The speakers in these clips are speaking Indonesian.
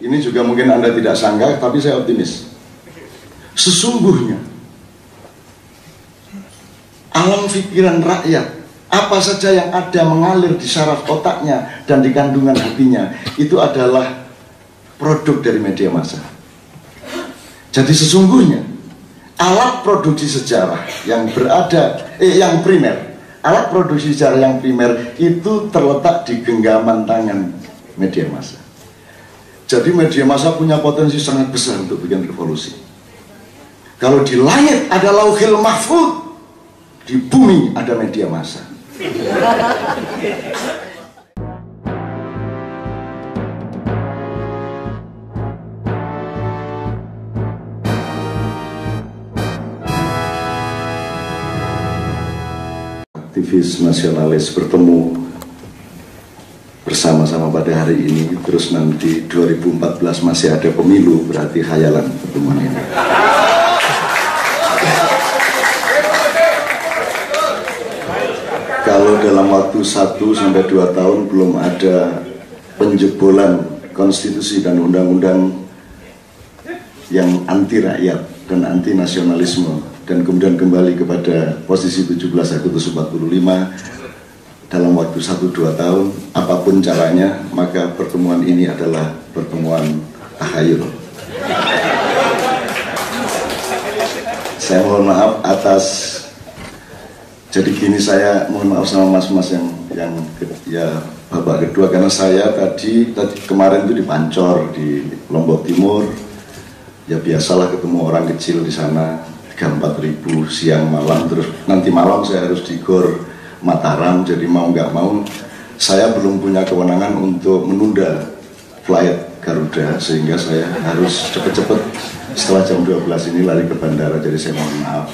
Ini juga mungkin Anda tidak sangka, tapi saya optimis. Sesungguhnya alam pikiran rakyat, apa saja yang ada mengalir di saraf otaknya dan di kandungan hatinya, itu adalah produk dari media massa. Jadi sesungguhnya alat produksi sejarah yang yang primer, alat produksi sejarah yang primer itu terletak di genggaman tangan media massa. Jadi media massa punya potensi sangat besar untuk bikin revolusi. Kalau di langit ada lauhil mahfuz, di bumi ada media massa. Aktivis nasionalis bertemu bersama-sama pada hari ini, terus nanti 2014 masih ada pemilu, berarti khayalan pertemuan ini. Kalau dalam waktu 1-2 tahun belum ada penjebolan konstitusi dan undang-undang yang anti rakyat dan anti nasionalisme, dan kemudian kembali kepada posisi 17 Agustus 45 dalam waktu 1-2 tahun, apapun caranya, maka pertemuan ini adalah pertemuan takhayul. Saya mohon maaf atas, jadi gini, saya mohon maaf sama mas-mas yang ya babak kedua, karena saya tadi kemarin itu di Pancor di Lombok Timur, ya biasalah ketemu orang kecil di sana 3-4 ribu siang malam, terus nanti malam saya harus di Gor Mataram, jadi mau nggak mau saya belum punya kewenangan untuk menunda flight Garuda, sehingga saya harus cepet-cepet setelah jam 12 ini lari ke bandara, jadi saya mohon maaf.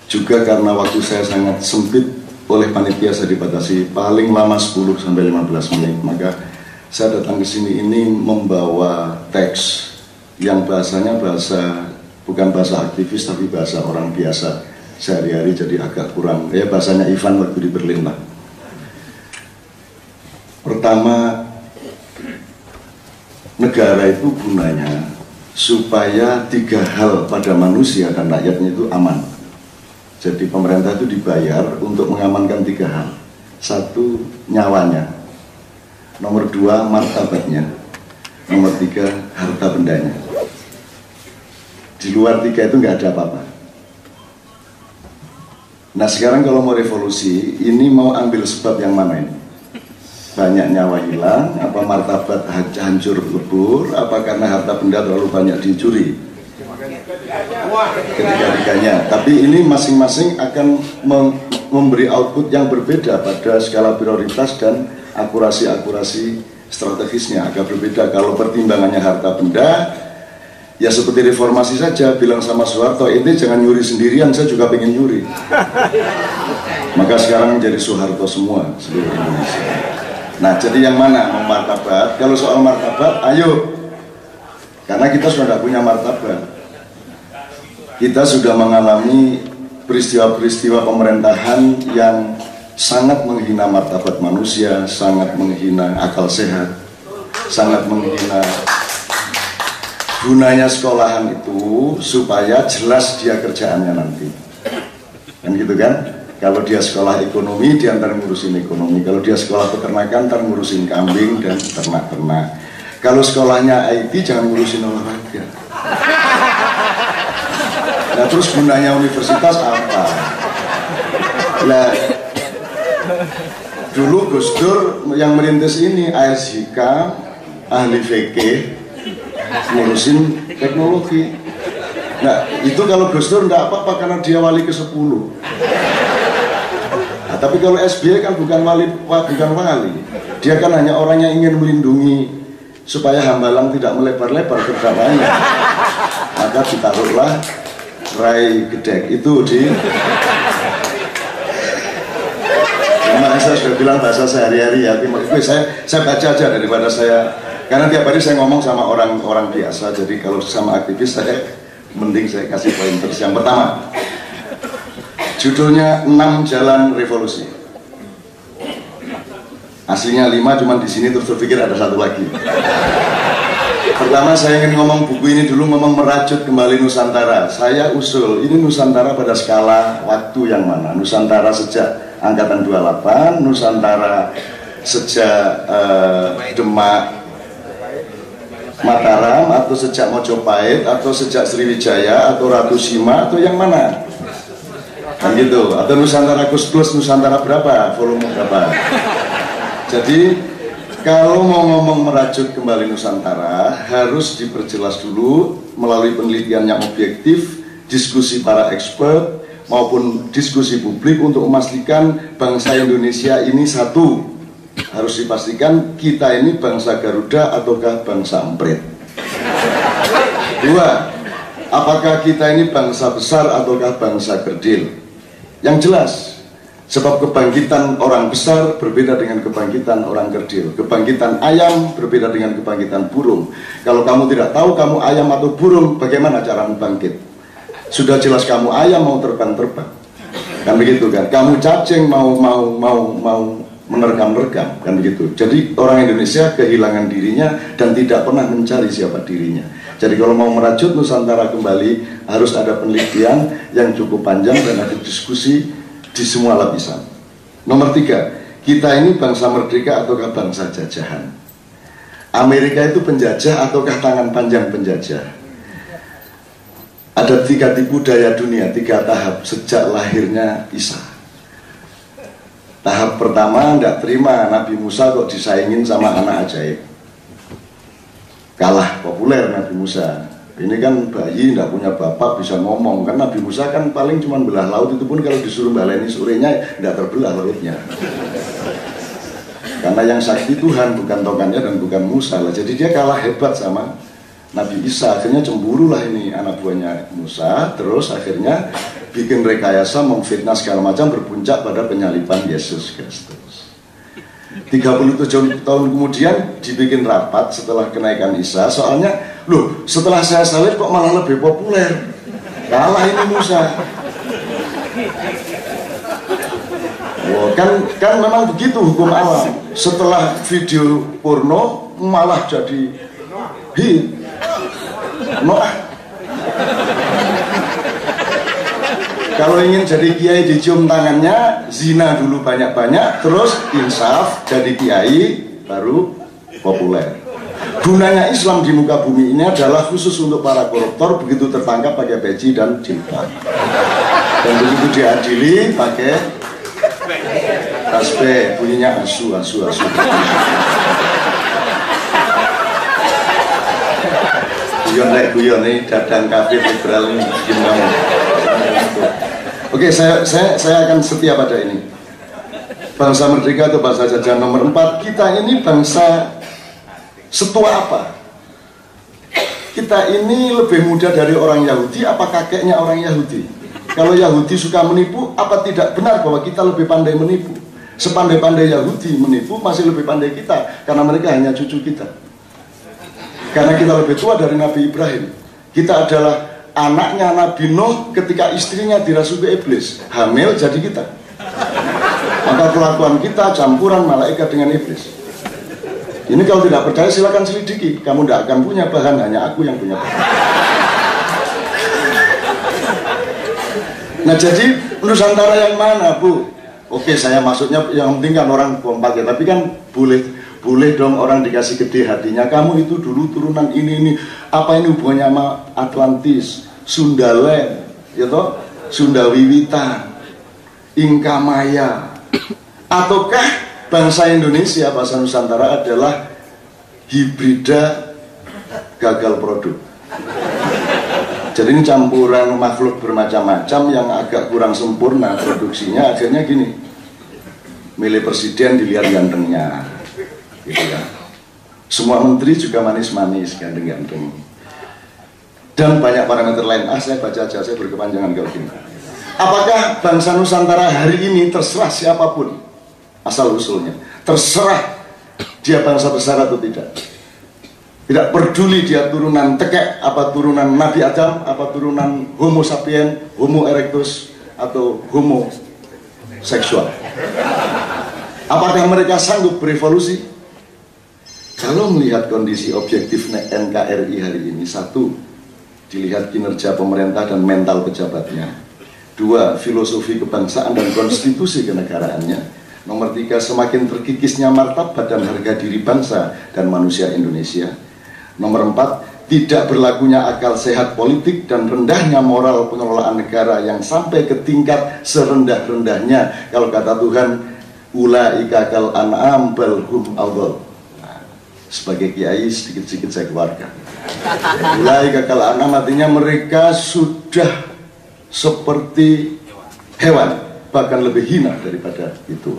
Juga karena waktu saya sangat sempit, oleh panitia saya dibatasi paling lama 10-15 menit, maka saya datang ke sini ini membawa teks yang bahasanya bukan bahasa aktivis tapi bahasa orang biasa sehari-hari, jadi agak kurang, ya bahasanya Ivan waktu di Berlin lah. Pertama, negara itu gunanya supaya 3 hal pada manusia dan rakyatnya itu aman. Jadi pemerintah itu dibayar untuk mengamankan 3 hal. 1, nyawanya. Nomor 2, martabatnya. Nomor 3, harta bendanya. Di luar 3 itu nggak ada apa-apa. Nah sekarang kalau mau revolusi, ini mau ambil sebab yang mana ini? Banyak nyawa hilang, apa martabat hancur lebur, apa karena harta benda terlalu banyak dicuri? Ketiga-tiganya. Tapi ini masing-masing akan memberi output yang berbeda pada skala prioritas dan akurasi strategisnya agak berbeda. Kalau pertimbangannya harta benda, ya seperti reformasi saja, bilang sama Soeharto, ini jangan nyuri sendirian, saya juga pengen nyuri. Maka sekarang menjadi Soeharto semua, seluruh Indonesia. Nah jadi yang mana mau martabat? Kalau soal martabat, ayo. Karena kita sudah tidak punya martabat. Kita sudah mengalami peristiwa-peristiwa pemerintahan yang sangat menghina martabat manusia, sangat menghina akal sehat, sangat menghina. Gunanya sekolahan itu supaya jelas dia kerjaannya nanti, kan gitu kan? Kalau dia sekolah ekonomi, dia ntar ngurusin ekonomi. Kalau dia sekolah peternakan, ntar ngurusin kambing dan ternak-ternak. Kalau sekolahnya IT, jangan ngurusin olahraga. Nah terus gunanya universitas apa? Nah dulu Gus Dur yang merintis ini, ASHK, ahli fikih, ngurusin teknologi. Nah itu kalau Gus Dur enggak apa-apa karena dia wali ke-10. Nah, tapi kalau SBY kan bukan wali, dia kan hanya orang yang ingin melindungi supaya hambalang tidak melebar-lebar kerjanya. Maka ditaruhlah Rai Gedek itu di. Makanya saya sudah bilang bahasa sehari-hari ya. Saya baca aja daripada saya. Karena tiap hari saya ngomong sama orang-orang biasa, jadi kalau sama aktivis saya mending saya kasih pointers. Yang pertama, judulnya 6 Jalan Revolusi. Aslinya 5, cuman di sini terus berpikir ada 1 lagi. Pertama saya ingin ngomong buku ini dulu, ngomong merajut kembali Nusantara. Saya usul, ini Nusantara pada skala waktu yang mana? Nusantara sejak Angkatan 28, Nusantara sejak Demak Mataram, atau sejak Mojopahit, atau sejak Sriwijaya, atau Ratu Sima, atau yang mana? Kan gitu, atau Nusantara Kus-Plus, Nusantara berapa, volume berapa? Jadi kalau mau ngomong merajut kembali Nusantara, harus diperjelas dulu melalui penelitian yang objektif, diskusi para expert, maupun diskusi publik untuk memastikan bangsa Indonesia ini satu. Harus dipastikan kita ini bangsa Garuda ataukah bangsa Emprit. Dua, apakah kita ini bangsa besar ataukah bangsa kerdil? Yang jelas, sebab kebangkitan orang besar berbeda dengan kebangkitan orang kerdil. Kebangkitan ayam berbeda dengan kebangkitan burung. Kalau kamu tidak tahu kamu ayam atau burung, bagaimana cara bangkit? Sudah jelas kamu ayam mau terbang-terbang, kan begitu kan? Kamu cacing mau menerkam-nerkam, kan begitu. Jadi orang Indonesia kehilangan dirinya dan tidak pernah mencari siapa dirinya. Jadi kalau mau merajut Nusantara kembali, harus ada penelitian yang cukup panjang dan ada diskusi di semua lapisan. Nomor tiga, kita ini bangsa merdeka ataukah bangsa jajahan? Amerika itu penjajah ataukah tangan panjang penjajah? Ada 3 tipu daya dunia, 3 tahap sejak lahirnya Isa. Tahap pertama, tidak terima Nabi Musa kok disaingin sama anak ajaib. Kalah populer Nabi Musa. Ini kan bayi tidak punya bapak bisa ngomong. Kan Nabi Musa kan paling cuma belah laut, itu pun kalau disuruh baleni sorenya tidak terbelah lautnya. Karena yang sakti Tuhan, bukan tongkatnya dan bukan Musa lah. Jadi dia kalah hebat sama Nabi Isa. Akhirnya cemburulah ini anak buahnya Musa. Terus akhirnya bikin rekayasa, memfitnah segala macam, berpuncak pada penyaliban Yesus Kristus. 37 tahun kemudian dibikin rapat setelah kenaikan Isa. Soalnya, loh, setelah saya salib kok malah lebih populer. Kalah ini Musa. Oh, kan memang begitu hukum alam. Setelah video porno malah jadi hit. Noah. Kalau ingin jadi kiai dicium tangannya, zina dulu banyak-banyak, terus insaf jadi kiai baru populer. Gunanya Islam di muka bumi ini adalah khusus untuk para koruptor, begitu tertangkap pakai peci dan jilbab. Dan begitu diadili pakai tasbih, bunyinya asu. Guyon ini dadang kafir liberal ini gimana? Oke, saya akan setia pada ini. Bangsa merdeka atau bangsa jajahan. Nomor 4, kita ini bangsa setua apa? Kita ini lebih muda dari orang Yahudi apa kakeknya orang Yahudi? Kalau Yahudi suka menipu, apa tidak benar bahwa kita lebih pandai menipu? Sepandai-pandai Yahudi menipu masih lebih pandai kita, karena mereka hanya cucu kita. Karena kita lebih tua dari Nabi Ibrahim. Kita adalah anaknya Nabi Nuh ketika istrinya dirasuki iblis, hamil jadi kita. Maka kelakuan kita campuran malaikat dengan iblis. Ini kalau tidak percaya silakan selidiki. Kamu tidak akan punya bahan, hanya aku yang punya bahan. Nah, jadi Nusantara yang mana, Bu? Oke, saya maksudnya yang penting kan orang kompak ya, tapi kan boleh dong orang dikasih gede hatinya. Kamu itu dulu turunan ini. Apa ini hubungannya sama Atlantis, Sundaland, ya toh? Sundawiwitan, Inkamaya. Ataukah bangsa Indonesia, bangsa Nusantara adalah hibrida gagal produk? Jadi ini campuran makhluk bermacam-macam yang agak kurang sempurna produksinya. Akhirnya gini, milih presiden dilihat gantengnya, gitu ya. Semua menteri juga manis-manis, ganteng-ganteng. Dan banyak parameter lain. Saya baca aja, saya berkepanjangan kalau gini. Apakah bangsa Nusantara hari ini terserah siapapun asal usulnya, terserah dia bangsa besar atau tidak? Tidak peduli dia turunan tekek, apa turunan Nabi Adam, apa turunan Homo sapien, Homo erectus, atau Homo seksual. Apakah mereka sanggup berevolusi? Kalau melihat kondisi objektif NKRI hari ini, satu, dilihat kinerja pemerintah dan mental pejabatnya. Dua, filosofi kebangsaan dan konstitusi kenegaraannya. Nomor tiga, semakin terkikisnya martabat dan harga diri bangsa dan manusia Indonesia. Nomor empat, tidak berlakunya akal sehat politik dan rendahnya moral pengelolaan negara yang sampai ke tingkat serendah-rendahnya. Kalau kata Tuhan, ulaika kal an'am bal hum adall. Sebagai kiai sedikit-sedikit saya keluarkan. Ulaika kal an'am artinya mereka sudah seperti hewan, bahkan lebih hina daripada itu.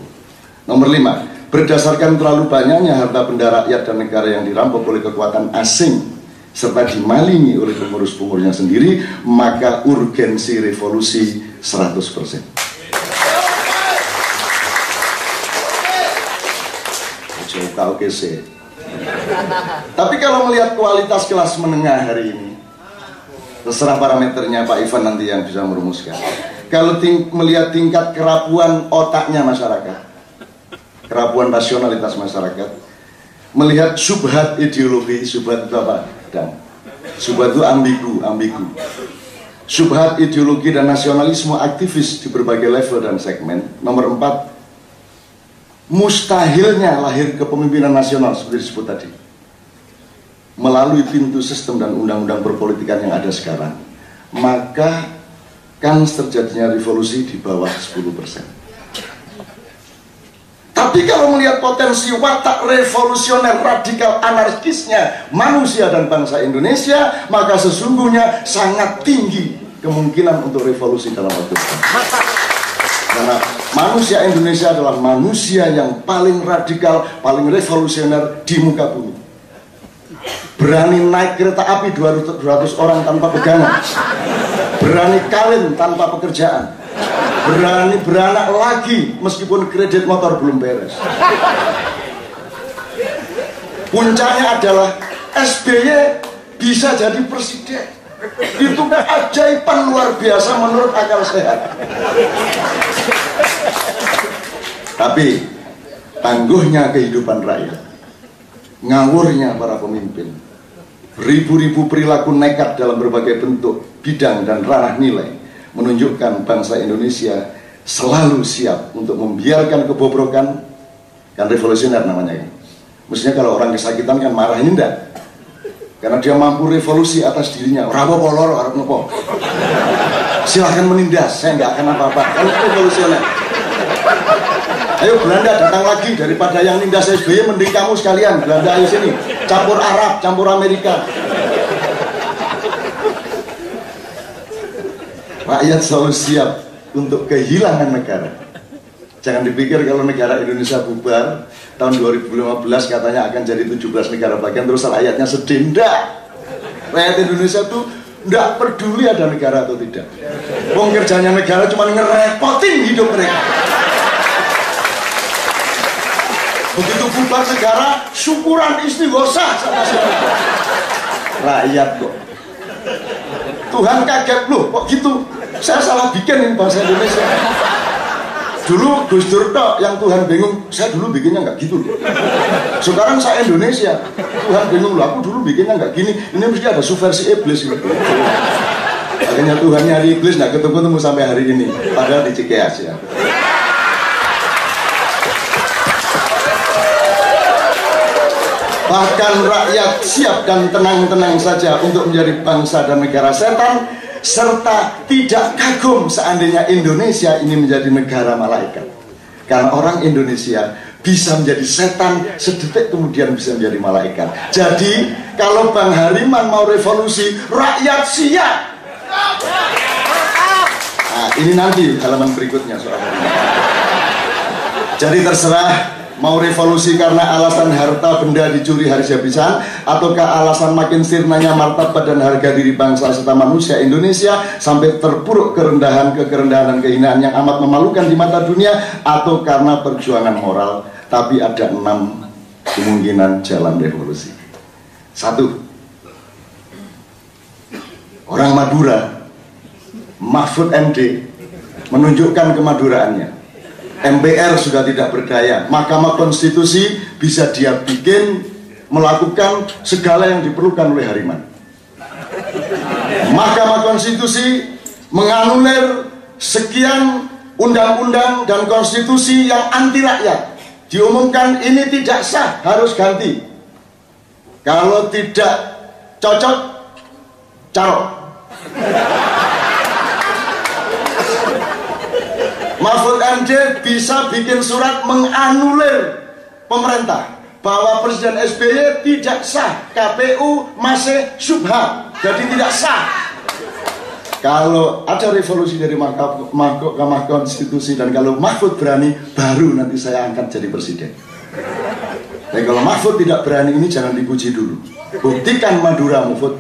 Nomor 5, berdasarkan terlalu banyaknya harta benda rakyat dan negara yang dirampok oleh kekuatan asing serta dimalingi oleh pengurus-pengurusnya sendiri, maka urgensi revolusi 100%. Tapi kalau melihat kualitas kelas menengah hari ini, terserah parameternya Pak Ivan nanti yang bisa merumuskan. Kalau melihat tingkat kerapuan otaknya masyarakat, kerapuan rasionalitas masyarakat, melihat subhat ideologi, subhat itu apa? Dan subhat itu ambigu. Subhat ideologi dan nasionalisme aktivis di berbagai level dan segmen. Nomor 4, mustahilnya lahir kepemimpinan nasional seperti disebut tadi melalui pintu sistem dan undang-undang perpolitikan yang ada sekarang, maka kans terjadinya revolusi di bawah 10%. Tapi kalau melihat potensi watak revolusioner radikal anarkisnya manusia dan bangsa Indonesia, maka sesungguhnya sangat tinggi kemungkinan untuk revolusi dalam waktu dekat. Karena manusia Indonesia adalah manusia yang paling radikal, paling revolusioner di muka bumi. Berani naik kereta api 200 orang tanpa pegangan, berani kawin tanpa pekerjaan, berani beranak lagi meskipun kredit motor belum beres. Puncaknya adalah SBY bisa jadi presiden. Itu keajaiban luar biasa menurut akal sehat. Tapi tangguhnya kehidupan rakyat, ngawurnya para pemimpin, ribu-ribu perilaku nekat dalam berbagai bentuk, bidang dan ranah nilai menunjukkan bangsa Indonesia selalu siap untuk membiarkan kebobrokan, kan revolusioner namanya ini. Mestinya kalau orang kesakitan kan marah, ini enggak, karena dia mampu revolusi atas dirinya. Rawo polor, harap nopo, silahkan menindas, saya nggak akan apa-apa. Kalau revolusioner, ayo Belanda datang lagi, daripada yang nindas SBY mending kamu sekalian Belanda, ayo sini, campur Arab, campur Amerika. Rakyat selalu siap untuk kehilangan negara. Jangan dipikir kalau negara Indonesia bubar tahun 2015 katanya akan jadi 17 negara bagian terus rakyatnya sedih. Enggak. Rakyat Indonesia tuh enggak peduli ada negara atau tidak. Wong kerjanya negara cuma ngerepotin hidup mereka. Begitu bubar negara, syukuran istighosah sama siapa. Rakyat kok. Tuhan kaget, loh kok gitu. Saya salah bikin ini bangsa Indonesia. Dulu Gus Dur yang Tuhan bingung, saya dulu bikinnya nggak gitu loh. Sekarang saya Indonesia, Tuhan bingung, loh aku dulu bikinnya nggak gini. Ini mesti ada subversi iblis gitu. Akhirnya Tuhan nyari iblis nggak ketemu sampai hari ini. Padahal di Cikeas ya. Bahkan rakyat siap dan tenang-tenang saja untuk menjadi bangsa dan negara setan, serta tidak kagum seandainya Indonesia ini menjadi negara malaikat. Karena orang Indonesia bisa menjadi setan, sedetik kemudian bisa menjadi malaikat. Jadi kalau Bang Hariman mau revolusi, rakyat siap. Nah, ini nanti halaman berikutnya soal Hariman. Jadi terserah mau revolusi karena alasan harta benda dicuri habis-habisan, ataukah alasan makin sirnanya martabat dan harga diri bangsa serta manusia Indonesia sampai terpuruk kerendahan dan kehinaan yang amat memalukan di mata dunia, atau karena perjuangan moral. Tapi ada 6 kemungkinan jalan revolusi. 1. Orang Madura, Mahfud MD, menunjukkan kemaduraannya. MPR sudah tidak berdaya, Mahkamah Konstitusi bisa dia bikin melakukan segala yang diperlukan oleh Hariman. Mahkamah Konstitusi menganulir sekian undang-undang dan konstitusi yang anti rakyat. Diumumkan ini tidak sah, harus ganti. Kalau tidak cocok, carok. Mahfud MD bisa bikin surat menganulir pemerintah bahwa Presiden SBY tidak sah, KPU masih syubhat, jadi tidak sah. Kalau ada revolusi dari Mahkamah Konstitusi dan kalau Mahfud berani, baru nanti saya angkat jadi presiden. Tapi kalau Mahfud tidak berani, ini jangan dipuji dulu. Buktikan Madura, Mahfud.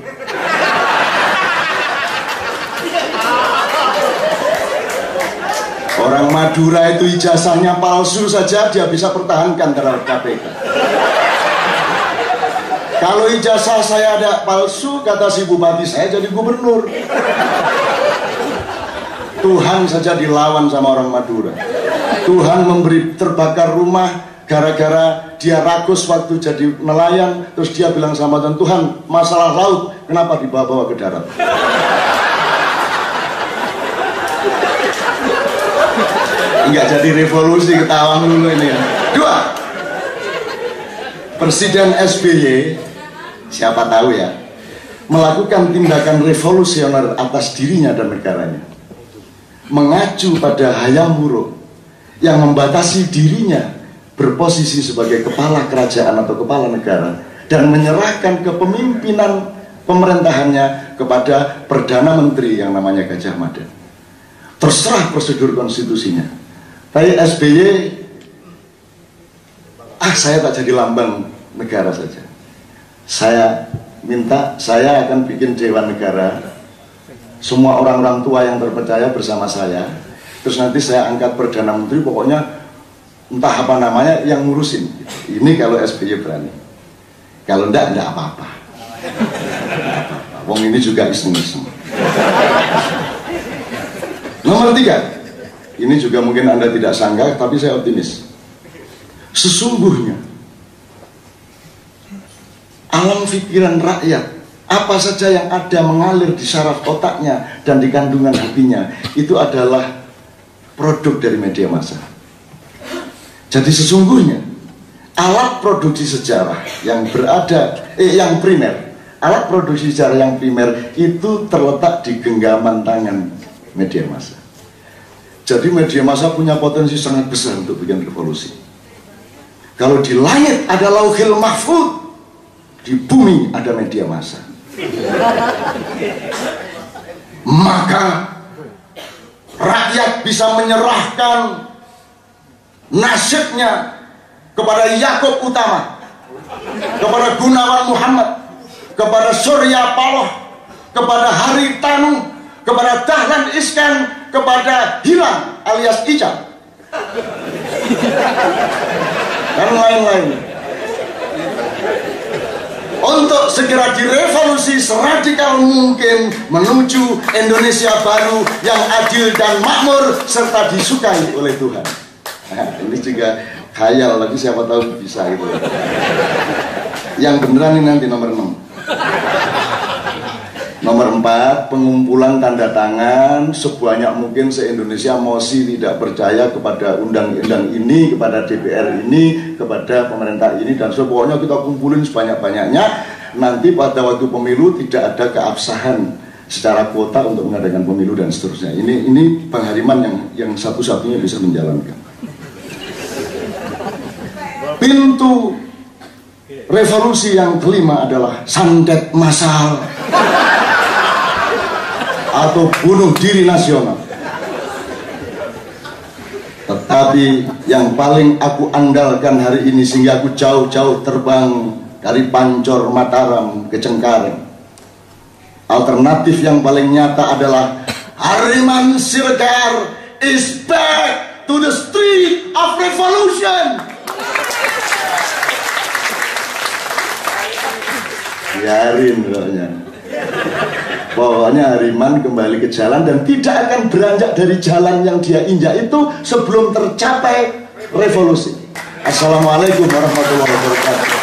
Orang Madura itu ijazahnya palsu saja dia bisa pertahankan terhadap KPK. Kalau ijazah saya ada palsu, kata si bupati, saya jadi gubernur. Tuhan saja dilawan sama orang Madura. Tuhan memberi terbakar rumah gara-gara dia rakus waktu jadi nelayan. Terus dia bilang sama Tuhan, Tuhan, masalah laut kenapa dibawa-bawa ke darat? Enggak jadi revolusi, ketawa dulu ini ya. Dua, Presiden SBY, siapa tahu ya, melakukan tindakan revolusioner atas dirinya dan negaranya, mengacu pada hayam wuruk yang membatasi dirinya berposisi sebagai kepala kerajaan atau kepala negara dan menyerahkan kepemimpinan pemerintahannya kepada Perdana Menteri yang namanya Gajah Mada. Terserah prosedur konstitusinya. Tapi SBY, saya tak jadi lambang negara saja. Saya minta, saya akan bikin Dewan Negara, semua orang-orang tua yang terpercaya bersama saya. Terus nanti saya angkat Perdana Menteri, pokoknya entah apa namanya yang ngurusin. Ini kalau SBY berani. Kalau enggak apa-apa. Wong ini juga iseng-iseng. Nomor 3, ini juga mungkin Anda tidak sangka, tapi saya optimis. Sesungguhnya alam pikiran rakyat, apa saja yang ada mengalir di saraf otaknya dan di kandungan hatinya, itu adalah produk dari media massa. Jadi sesungguhnya alat produksi sejarah yang yang primer, alat produksi sejarah yang primer itu terletak di genggaman tangan media massa. Jadi media massa punya potensi sangat besar untuk bikin revolusi. Kalau di langit ada Lauhil Mahfud, di bumi ada media massa. Maka rakyat bisa menyerahkan nasibnya kepada Yakub Utama, kepada Gunawan Muhammad, kepada Surya Paloh, kepada Haritanu, kepada Dahlan Iskan, kepada Hilang alias Ica, dan lain-lain, untuk segera direvolusi seradikal mungkin menuju Indonesia baru yang adil dan makmur serta disukai oleh Tuhan. Nah, ini juga khayal, lagi siapa tahu bisa gitu. Yang beneran ini nanti nomor 6. Nomor 4, pengumpulan tanda tangan sebanyak mungkin se-Indonesia mosi tidak percaya kepada undang-undang ini, kepada DPR ini, kepada pemerintah ini, dan pokoknya kita kumpulin sebanyak-banyaknya. Nanti pada waktu pemilu tidak ada keabsahan secara kuota untuk mengadakan pemilu dan seterusnya. Ini Bang Hariman yang satu-satunya bisa menjalankan. Pintu revolusi yang kelima adalah santet massal atau bunuh diri nasional. Tetapi yang paling aku andalkan hari ini, sehingga aku jauh-jauh terbang dari Pancor Mataram ke Cengkareng, alternatif yang paling nyata adalah Hariman Siregar is back to the street of revolution. Biarin pokoknya Hariman kembali ke jalan dan tidak akan beranjak dari jalan yang dia injak itu sebelum tercapai revolusi. Assalamualaikum warahmatullahi wabarakatuh.